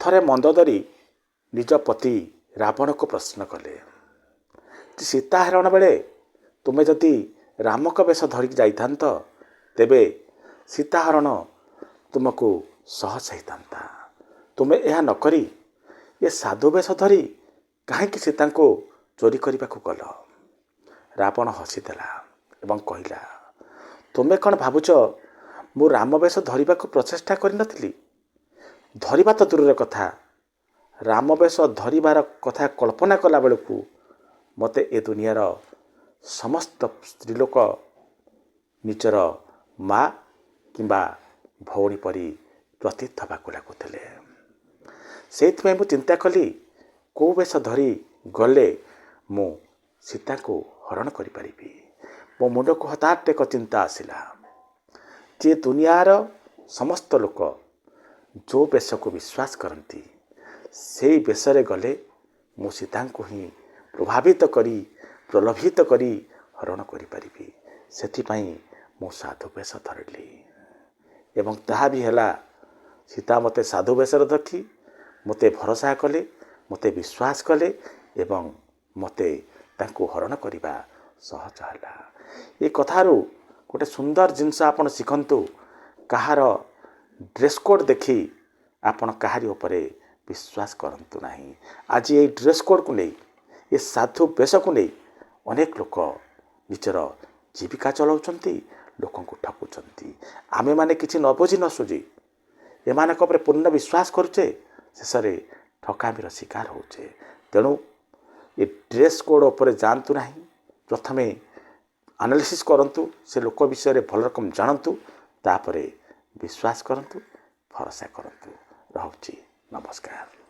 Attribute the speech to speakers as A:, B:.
A: ଥରେ ମନ୍ଦୋଦରୀ ନିଜ ପତି ରାବଣକୁ ପ୍ରଶ୍ନ କଲେ, ସୀତା ହରଣ ବେଳେ ତୁମେ ଯଦି ରାମକ ବେଶ ଧରିକି ଯାଇଥାନ୍ତ ତେବେ ସୀତାହରଣ ତୁମକୁ ସହଜ ହେଇଥାନ୍ତା। ତୁମେ ଏହା ନକରି ଏ ସାଧୁ ବେଶ ଧରି କାହିଁକି ସୀତାଙ୍କୁ ଚୋରି କରିବାକୁ ଗଲ? ରାବଣ ହସିଦେଲା ଏବଂ କହିଲା, ତୁମେ କ'ଣ ଭାବୁଛ ମୁଁ ରାମ ବେଶ ଧରିବାକୁ ପ୍ରଚେଷ୍ଟା କରିନଥିଲି? ଧରିବା ତ ଦୂରର କଥା, ରାମ ବେଶ ଧରିବାର କଥା କଳ୍ପନା କଲା ବେଳକୁ ମୋତେ ଏ ଦୁନିଆର ସମସ୍ତ ସ୍ତ୍ରୀଲୋକ ନିଜର ମା କିମ୍ବା ଭଉଣୀ ପରି ପ୍ରତୀତ ହେବାକୁ ଲାଗୁଥିଲେ। ସେଇଥିପାଇଁ ମୁଁ ଚିନ୍ତା କଲି କେଉଁ ବେଶ ଧରି ଗଲେ ମୁଁ ସୀତାଙ୍କୁ ହରଣ କରିପାରିବି। ମୋ ମୁଣ୍ଡକୁ ହଠାତ୍ ଏକ ଚିନ୍ତା ଆସିଲା ଯେ ଦୁନିଆର ସମସ୍ତ ଲୋକ ଯେଉଁ ବେଶକୁ ବିଶ୍ୱାସ କରନ୍ତି ସେଇ ବେଶରେ ଗଲେ ମୁଁ ସୀତାଙ୍କୁ ହିଁ ପ୍ରଲୋଭିତ କରି ହରଣ କରିପାରିବି। ସେଥିପାଇଁ ମୁଁ ସାଧୁ ବେଶ ଧରିଲି ଏବଂ ତାହା ବି ହେଲା। ସୀତା ମୋତେ ସାଧୁ ବେଶରେ ଦେଖି ମୋତେ ଭରସା କଲେ, ମୋତେ ବିଶ୍ୱାସ କଲେ ଏବଂ ମୋତେ ତାଙ୍କୁ ହରଣ କରିବା ସହଜ ହେଲା। ଏ କଥାରୁ ଗୋଟେ ସୁନ୍ଦର ଜିନିଷ ଆପଣ ଶିଖନ୍ତୁ, କାହାର ଡ୍ରେସ୍ କୋଡ଼୍ ଦେଖି ଆପଣ କାହାରି ଉପରେ ବିଶ୍ୱାସ କରନ୍ତୁ ନାହିଁ। ଆଜି ଏଇ ଡ୍ରେସ୍ କୋଡ଼୍କୁ ନେଇ, ଏ ସାଧୁ ବେଶକୁ ନେଇ ଅନେକ ଲୋକ ନିଜର ଜୀବିକା ଚଳାଉଛନ୍ତି, ଲୋକଙ୍କୁ ଠକୁଛନ୍ତି। ଆମେମାନେ କିଛି ନ ବୁଝି ନ ସୁଝି ଏମାନଙ୍କ ଉପରେ ପୂର୍ଣ୍ଣ ବିଶ୍ୱାସ କରୁଛେ, ଶେଷରେ ଠକାମିର ଶିକାର ହେଉଛେ। ତେଣୁ ଏ ଡ୍ରେସ୍ କୋଡ଼୍ ଉପରେ ଯାଆନ୍ତୁ ନାହିଁ। ପ୍ରଥମେ ଆନାଲିସିସ୍ କରନ୍ତୁ, ସେ ଲୋକ ବିଷୟରେ ଭଲ ରକମ ଜାଣନ୍ତୁ, ତାପରେ ବିଶ୍ୱାସ କରନ୍ତୁ, ଭରସା କରନ୍ତୁ। ରହୁଛି, ନମସ୍କାର।